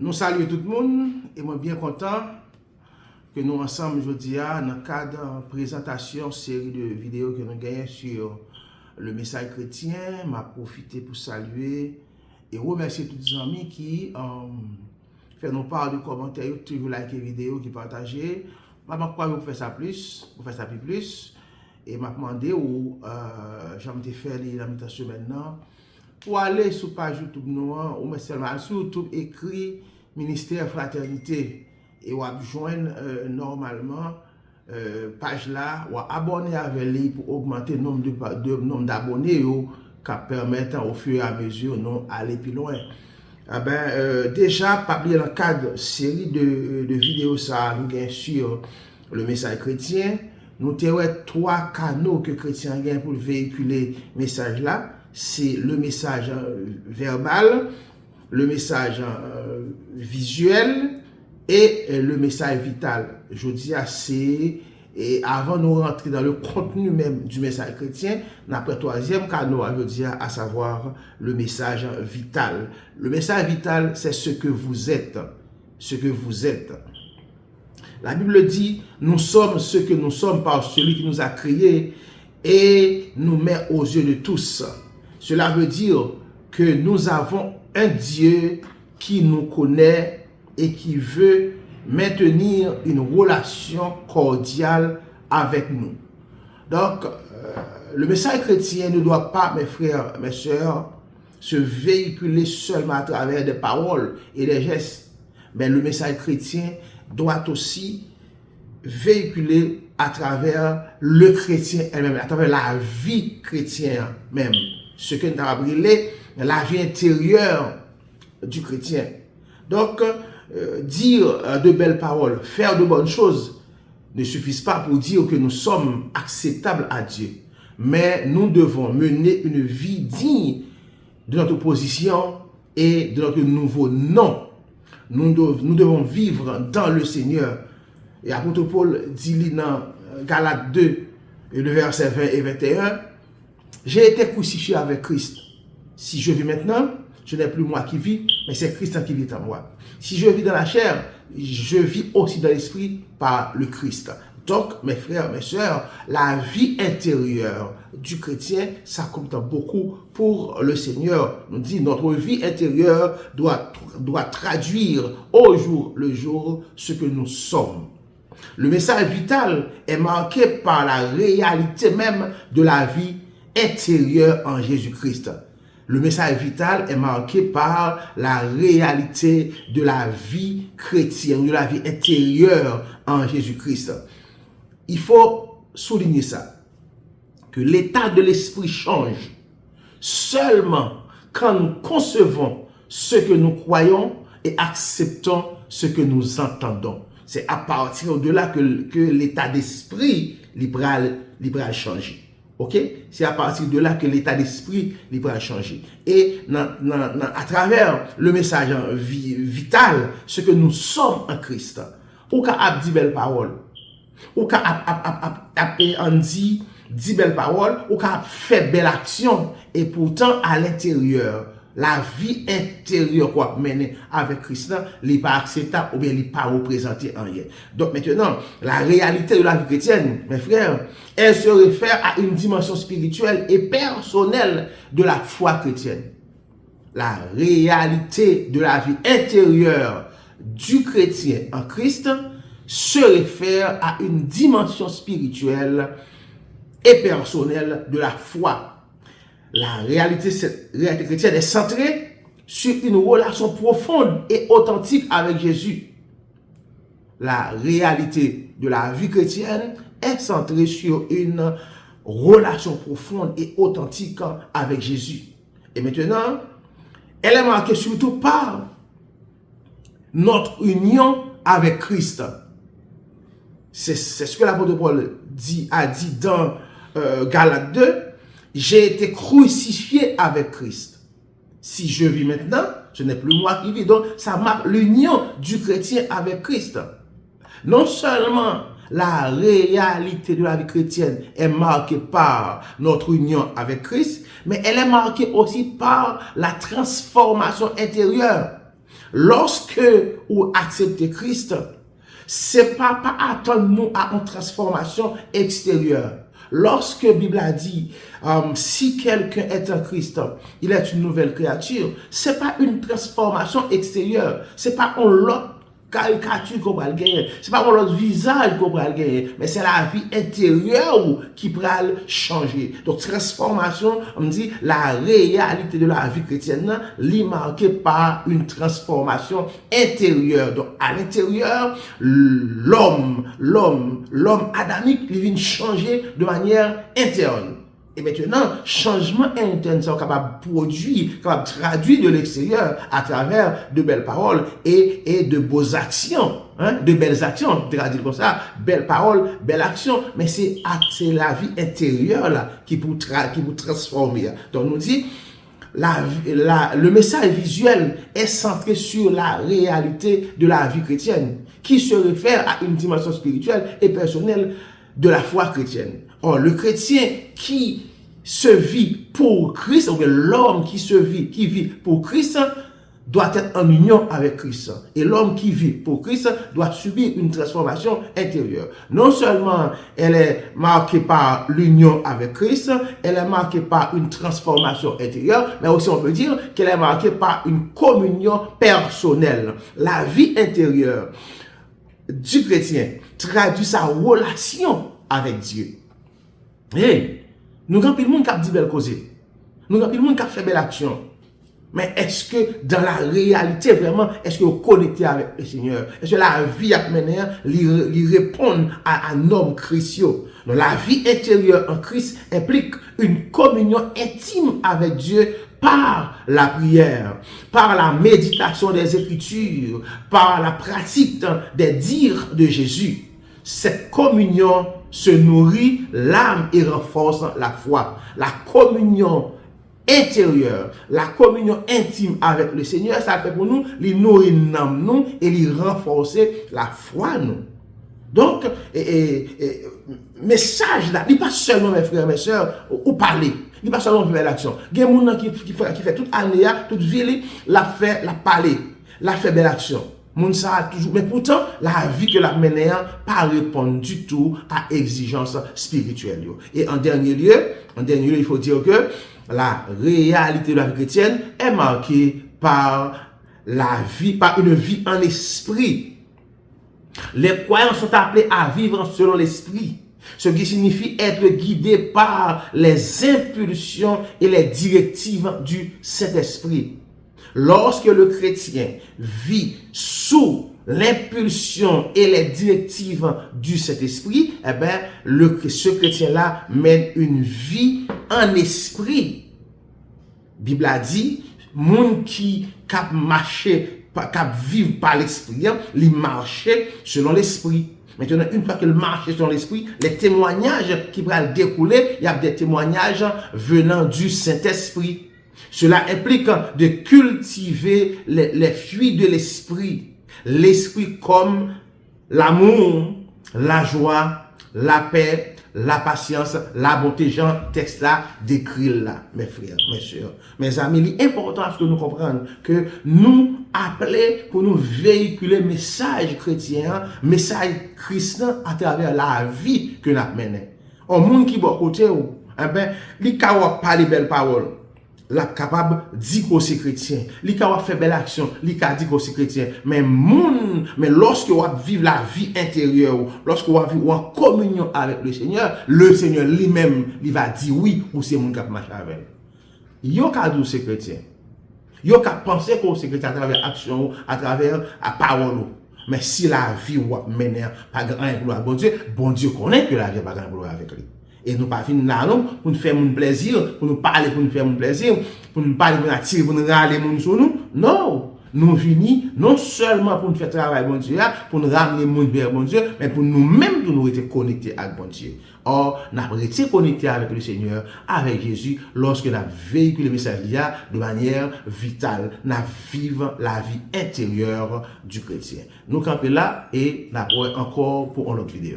Nous saluons tout le monde et moi bien content que nous ensemble aujourd'hui dans le cadre de présentation série de vidéos que nous gagnons sur le message chrétien. M'a profité pour saluer et remercier tous les amis qui fait nos part de commentaires, toujours liker les vidéos, qui partagent. Je crois que vous faites ça plus, vous faites ça plus. Et m'a demandé où j'ai fait l'invitation maintenant pour aller sur page YouTube noire ou seulement sur YouTube écrit ministère fraternité et vous joindre normalement page là ou abonner avec lui pour augmenter le nombre d'abonnés qui permettent au fur et à mesure non aller plus loin. Déjà pas dans le cadre série de vidéos ça nous gagne sur le message chrétien. Nous avons trois canaux que les chrétiens gagnent pour véhiculer le message là. C'est le message verbal, le message visuel et le message vital. Je dis assez, et avant de rentrer dans le contenu même du message chrétien, notre troisième canal, je dis à savoir le message vital. Le message vital, c'est ce que vous êtes. Ce que vous êtes. La Bible dit, nous sommes ce que nous sommes par celui qui nous a créés et nous met aux yeux de tous. Cela veut dire que nous avons un Dieu qui nous connaît et qui veut maintenir une relation cordiale avec nous. Donc, le message chrétien ne doit pas, mes frères, mes sœurs, se véhiculer seulement à travers des paroles et des gestes. Mais le message chrétien doit aussi véhiculer à travers le chrétien elle-même, à travers la vie chrétienne même. Ce que nous avons appelé la vie intérieure du chrétien. Donc, dire de belles paroles, faire de bonnes choses ne suffisent pas pour dire que nous sommes acceptables à Dieu. Mais nous devons mener une vie digne de notre position et de notre nouveau nom. Nous devons vivre dans le Seigneur. Et apôtre Paul dit dans Galates 2, et le verset 20 et 21, « J'ai été crucifié avec Christ. Si je vis maintenant, ce n'est plus moi qui vis, mais c'est Christ qui vit en moi. Si je vis dans la chair, je vis aussi dans l'esprit par le Christ. » Donc, mes frères, mes sœurs, la vie intérieure du chrétien, ça compte beaucoup pour le Seigneur. On dit, notre vie intérieure doit traduire au jour le jour ce que nous sommes. Le message vital est marqué par la réalité même de la vie intérieure en Jésus-Christ. Le message vital est marqué par la réalité de la vie chrétienne, de la vie intérieure en Jésus-Christ. Il faut souligner ça, que l'état de l'esprit change seulement quand nous concevons ce que nous croyons et acceptons ce que nous entendons. C'est à partir de là que l'état d'esprit va changer. Ok? C'est à partir de là que l'état d'esprit va changer. Et à travers le message vital, ce que nous sommes en Christ, ou qu'à dire belles paroles, ou qu'à dit belles paroles, ou qu'à faire belle action, et pourtant à l'intérieur, la vie intérieure quoi mener avec Christ n'est pas acceptable ou bien n'est pas représenté en rien. Donc maintenant, la réalité de la vie chrétienne, mes frères, elle se réfère à une dimension spirituelle et personnelle de la foi chrétienne. La réalité de la vie intérieure du chrétien en Christ se réfère à une dimension spirituelle et personnelle de la foi. La réalité chrétienne est centrée sur une relation profonde et authentique avec Jésus. La réalité de la vie chrétienne est centrée sur une relation profonde et authentique avec Jésus. Et maintenant, elle est marquée surtout par notre union avec Christ. C'est ce que l'apôtre Paul a dit dans Galates 2. J'ai été crucifié avec Christ. Si je vis maintenant, ce n'est plus moi qui vis. Donc, ça marque l'union du chrétien avec Christ. Non seulement la réalité de la vie chrétienne est marquée par notre union avec Christ, mais elle est marquée aussi par la transformation intérieure. Lorsque vous acceptez Christ, c'est pas attendre nous à une transformation extérieure. Lorsque la Bible a dit, si quelqu'un est en Christ, il est une nouvelle créature, c'est pas une transformation extérieure, c'est pas un autre caricature qu'on va gagner, c'est pas l'autre visage qu'on va gagner, mais c'est la vie intérieure qui va changer. Donc transformation, on dit la réalité de la vie chrétienne, est marquée par une transformation intérieure. Donc à l'intérieur, l'homme adamique, il vient changer de manière interne. Et maintenant, changement interne, c'est capable de produire, capable de traduire de l'extérieur à travers de belles paroles et de beaux actions, de belles actions, traduire comme ça, belles paroles, belles actions, mais c'est la vie intérieure là qui vous transformer. Donc nous dit, le message visuel est centré sur la réalité de la vie chrétienne, qui se réfère à une dimension spirituelle et personnelle de la foi chrétienne. Or, le chrétien qui se vit pour Christ, ou bien l'homme qui vit pour Christ, doit être en union avec Christ. Et l'homme qui vit pour Christ doit subir une transformation intérieure. Non seulement elle est marquée par l'union avec Christ, elle est marquée par une transformation intérieure, mais aussi on peut dire qu'elle est marquée par une communion personnelle. La vie intérieure du chrétien traduit sa relation avec Dieu. Et nous avons plus de monde qui a dit belle cause. Nous avons plus de monde qui a fait belle action. Mais est-ce que dans la réalité, vraiment, est-ce que vous connectez avec le Seigneur? Est-ce que la vie à mener, lui répond à un homme chrétien? Donc la vie intérieure en Christ implique une communion intime avec Dieu par la prière, par la méditation des Écritures, par la pratique des dires de Jésus. Cette communion se nourrit l'âme et renforce la foi. La communion intérieure, la communion intime avec le Seigneur, ça fait pour nous, il nourrit l'âme nous et il renforcer la foi nous. Donc, message là, il n'est pas seulement mes frères et mes sœurs, ou parler. Il n'est pas seulement faire l'action. Il y a des gens qui fait toute année, toute ville, la fait, la parler, la fait belle action. Moun ça toujours, mais pourtant, la vie que la menée pas répondre du tout à exigence spirituelle. Et en dernier lieu, il faut dire que la réalité de la vie chrétienne est marquée par une vie en esprit. Les croyants sont appelés à vivre selon l'esprit, ce qui signifie être guidés par les impulsions et les directives du Saint-Esprit. Lorsque le chrétien vit sous l'impulsion et les directives du Saint-Esprit, eh bien, ce chrétien-là mène une vie en esprit. La Bible a dit, monde qui cap marcher, cap vivre par l'esprit, il marche selon l'esprit. Maintenant, une fois qu'il marche selon l'esprit, les témoignages qui vont découler, il y a des témoignages venant du Saint-Esprit. Cela implique de cultiver les fruits de l'esprit. L'esprit comme l'amour, la joie, la paix, la patience, la bonté. Jean, texte là, décrit là, mes frères, mes sœurs, mes amis. Il est important à ce que nous comprenions que nous appelons pour nous véhiculer message chrétien, message chrétien à travers la vie que nous menons. Au monde qui est à côté, eh ben, il parle de belles paroles. La capable dit qu'on c'est chrétien, li ka fait belle action, li ka dit qu'on c'est chrétien, mais lorsque on vivre la vie intérieure, lorsque on vivre en communion avec le Seigneur lui-même, il va dire oui ou c'est mon qui marche avec. Yo ka dit c'est chrétien. Yo ka penser qu'on c'est chrétien à travers action, à travers la parole. Mais si la vie ou mener pas grand pour bon Dieu connaît que la vie pas grand pour avec lui. Et nous pas venir là non pour nous faire mon plaisir, pour nous parler pour nous faire mon plaisir, pour nous parler pour nous attirer pour nous râler mon sur nous. Non, nous venons non seulement pour nous faire travail bon Dieu, pour nous ramener mon vers bon Dieu, mais pour nous-mêmes pour nous être connectés avec bon Dieu. Or, nous avons été connectés avec le Seigneur, avec Jésus, lorsque nous avons véhiculé le message de manière vitale, nous vivons la vie intérieure du chrétien. Nous campons là et nous avons encore pour une autre vidéo.